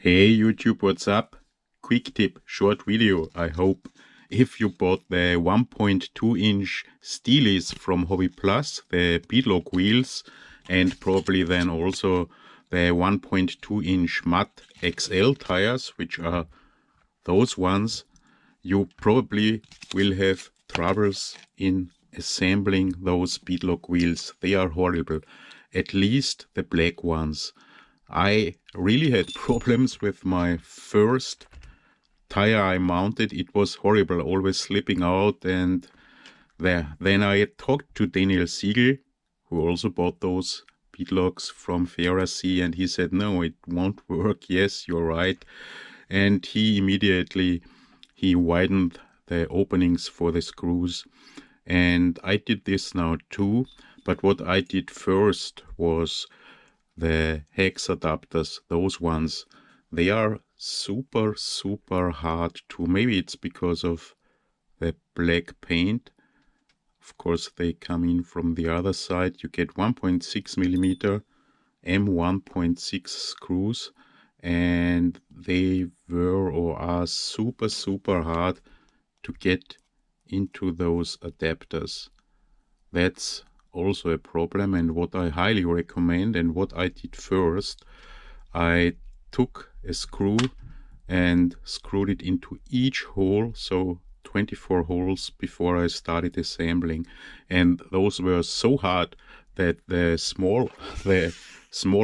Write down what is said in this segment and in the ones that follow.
Hey YouTube, what's up? Quick tip, short video, I hope. If you bought the 1.2 inch Steelies from HobbyPlus, the Bead Lock Wheels, and probably then also the 1.2 inch Mud XL tires, which are those ones, you probably will have troubles in assembling those Bead Lock wheels. They are horrible, at least the black ones. I really had problems with my first tire I mounted. It was horrible, always slipping out. And then I talked to Daniel Siegel, who also bought those bead locks from Ferrasi, and he said, no, it won't work. Yes, you're right. And he immediately widened the openings for the screws. And I did this now too. But what I did first was the hex adapters, those ones, they are super hard to, maybe it's because of the black paint. Of course, they come in from the other side. You get 1.6 millimeter M1.6 screws, and they were or are super hard to get into those adapters. That's also a problem, and what I highly recommend and what I did first, I took a screw and screwed it into each hole, so 24 holes before I started assembling, and those were so hard that the small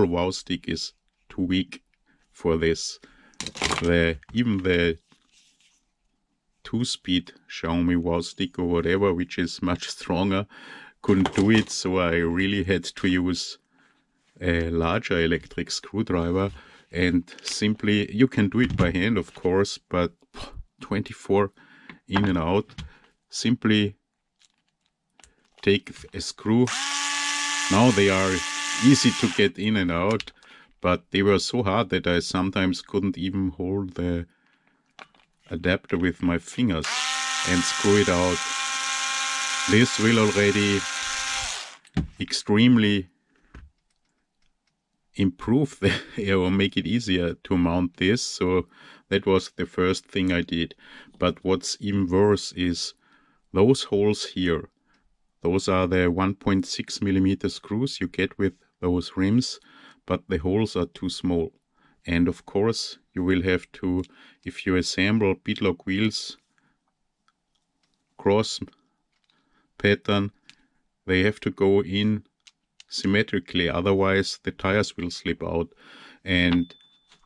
wow stick is too weak for this. Even the 2-speed Xiaomi wow stick or whatever, which is much stronger, couldn't do it, so I really had to use a larger electric screwdriver. And simply, you can do it by hand, of course, but 24 in and out. Simply take a screw. Now they are easy to get in and out, but they were so hard that I sometimes couldn't even hold the adapter with my fingers and screw it out. This will already extremely improve or make it easier to mount this. So that was the first thing I did. But what's even worse is those holes here. Those are the 1.6 millimeter screws you get with those rims, but the holes are too small. And of course, you will have to, if you assemble bead lock wheels cross pattern, they have to go in symmetrically, otherwise the tires will slip out, and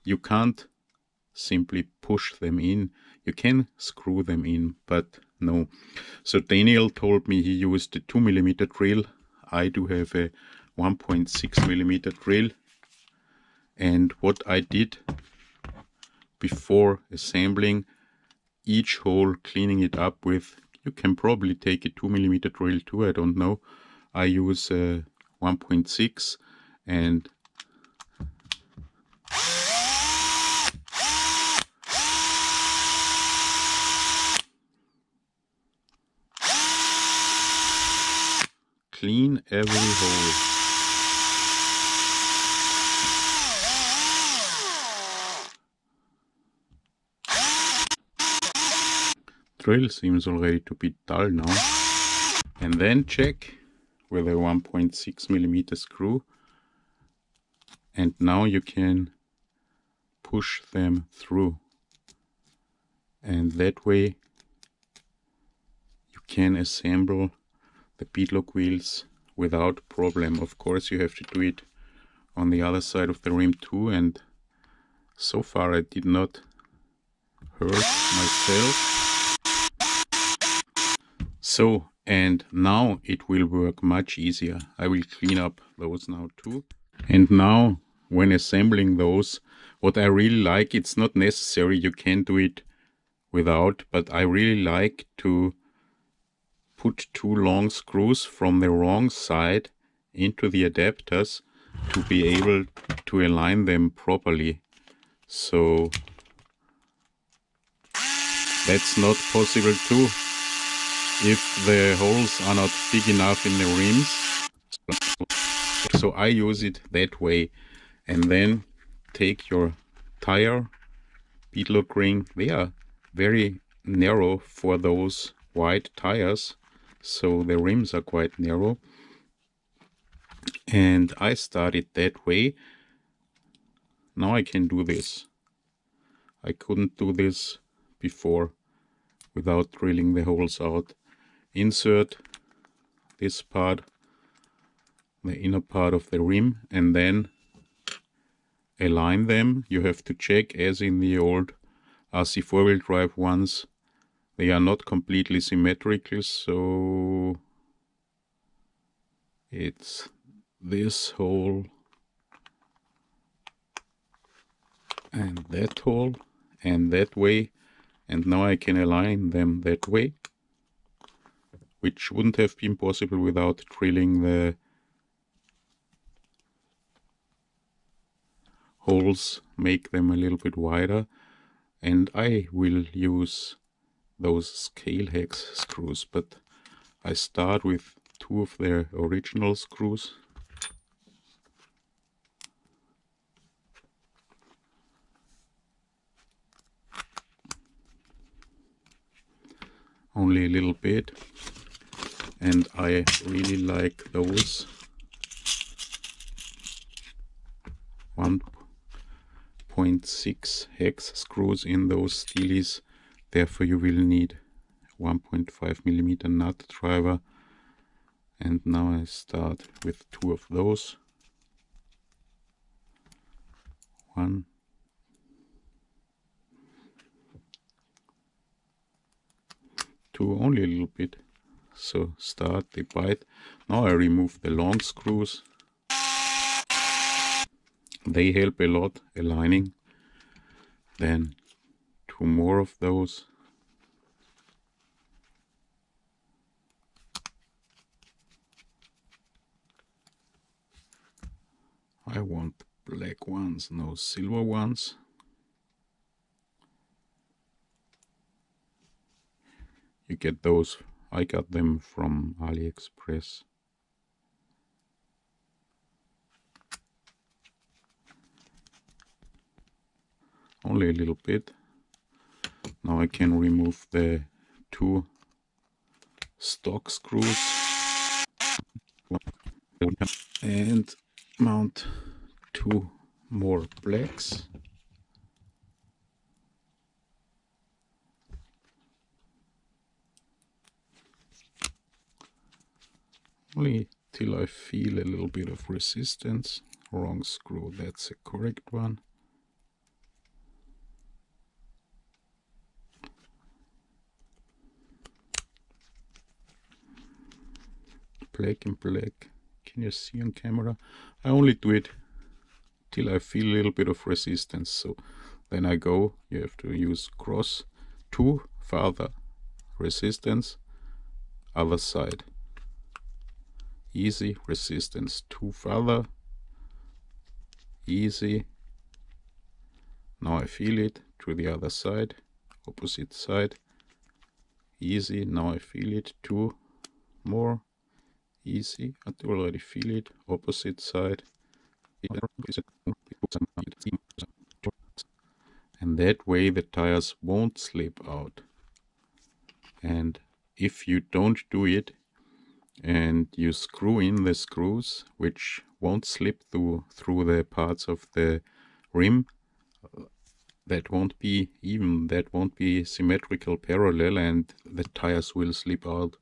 you can't simply push them in. You can screw them in, but no. So Daniel told me he used a 2 millimeter drill. I do have a 1.6 millimeter drill, and what I did before assembling each hole, cleaning it up with, you can probably take a 2 millimeter drill too, I don't know. I use 1.6 and clean every hole. Drill seems already to be dull now. And then check with a 1.6 millimeter screw, and now you can push them through, and that way you can assemble the bead lock wheels without problem. Of course, you have to do it on the other side of the rim too, and so far I did not hurt myself. So, and now it will work much easier. I will clean up those now too. And now, when assembling those, what I really like, it's not necessary, you can do it without, but I really like to put 2 long screws from the wrong side into the adapters to be able to align them properly. So that's not possible too if the holes are not big enough in the rims. So I use it that way, and then take your tire bead lock ring. They are very narrow for those wide tires, so the rims are quite narrow. And I started that way. Now I can do this. I couldn't do this before without drilling the holes out. Insert this part, the inner part of the rim, and then align them. You have to check, as in the old RC four-wheel drive ones, they are not completely symmetrical, so it's this hole and that hole and that way, and now I can align them that way, which wouldn't have been possible without drilling the holes, make them a little bit wider. And I will use those scale hex screws, but I start with two of the original screws. Only a little bit, and I really like those 1.6 hex screws in those Steelies. Therefore you will need 1.5 millimeter nut driver. And now I start with two of those. One, two, only a little bit. So start the bite. Now I remove the long screws. They help a lot aligning. Then two more of those. I want black ones, no silver ones. You get those, I got them from AliExpress. Only a little bit. Now I can remove the two stock screws and mount two more blacks. Only till I feel a little bit of resistance. Wrong screw, that's a correct one. Black and black. Can you see on camera? I only do it till I feel a little bit of resistance. So then I go, you have to use cross, two further resistance, other side. Easy, resistance, two further, easy. Now I feel it to the other side, opposite side, easy. Now I feel it, two more, easy. I already feel it, opposite side. And that way the tires won't slip out. And if you don't do it and you screw in the screws, which won't slip through the parts of the rim, that won't be even, that won't be symmetrical parallel, and the tires will slip out.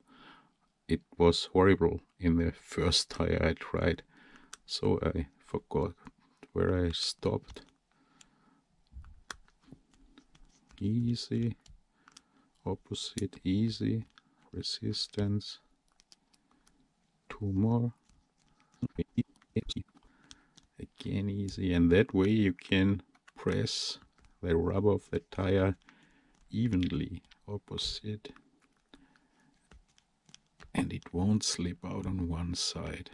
It was horrible in the first tire I tried. So I forgot where I stopped. Easy, opposite, easy, resistance, two more, again easy, and that way you can press the rubber of the tire evenly, opposite, and it won't slip out on one side.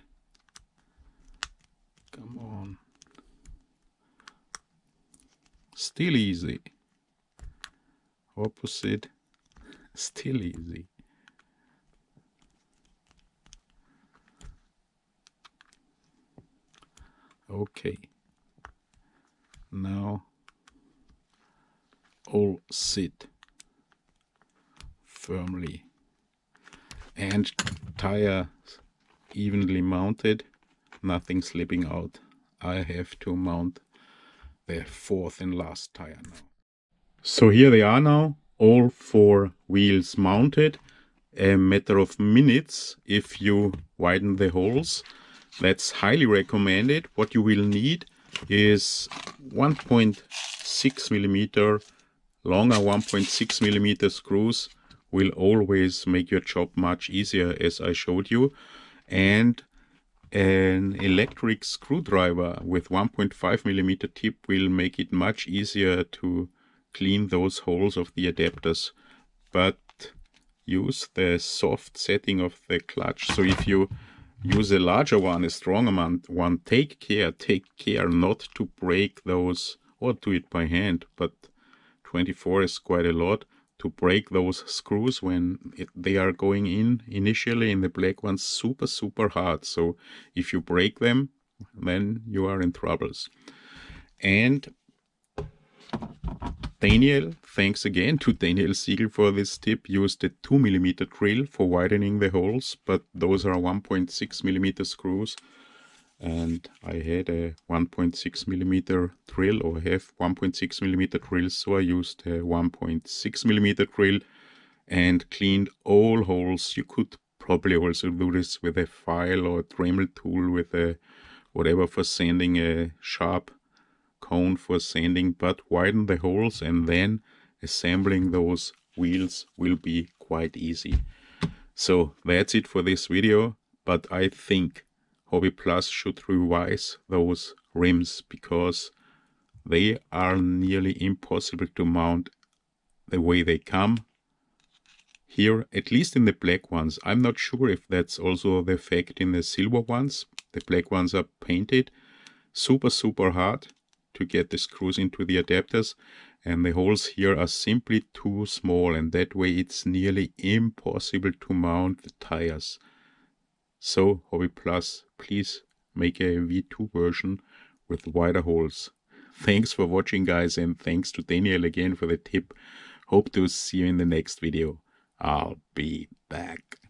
Come on. Still easy. Opposite, still easy. Okay. Now all sit firmly and tire evenly mounted, nothing slipping out. I have to mount the fourth and last tire now. So here they are now, all 4 wheels mounted. A matter of minutes if you widen the holes. That's highly recommended. What you will need is 1.6 millimeter longer 1.6 millimeter screws will always make your job much easier, as I showed you, and an electric screwdriver with 1.5 millimeter tip will make it much easier to clean those holes of the adapters. But use the soft setting of the clutch. So if you use a larger one, a stronger one, take care not to break those, or do it by hand, but 24 is quite a lot, to break those screws when they are going in initially. In the black ones, super hard. So if you break them, then you are in troubles. And Daniel, thanks again to Daniel Siegel for this tip, used a 2 millimeter drill for widening the holes, but those are 1.6 millimeter screws. And I had a 1.6 millimeter drill, or have 1.6 millimeter drills, so I used a 1.6 millimeter drill and cleaned all holes. You could probably also do this with a file or a Dremel tool with a whatever for sanding, a sharp cone for sanding, but widen the holes and then assembling those wheels will be quite easy. So that's it for this video, but I think HobbyPlus should revise those rims because they are nearly impossible to mount the way they come. Here, at least in the black ones, I'm not sure if that's also the effect in the silver ones. The black ones are painted super hard to get the screws into the adapters, and the holes here are simply too small, and that way it's nearly impossible to mount the tires. So HobbyPlus, please make a V2 version with wider holes. Thanks for watching, guys, and thanks to Daniel again for the tip. Hope to see you in the next video. I'll be back.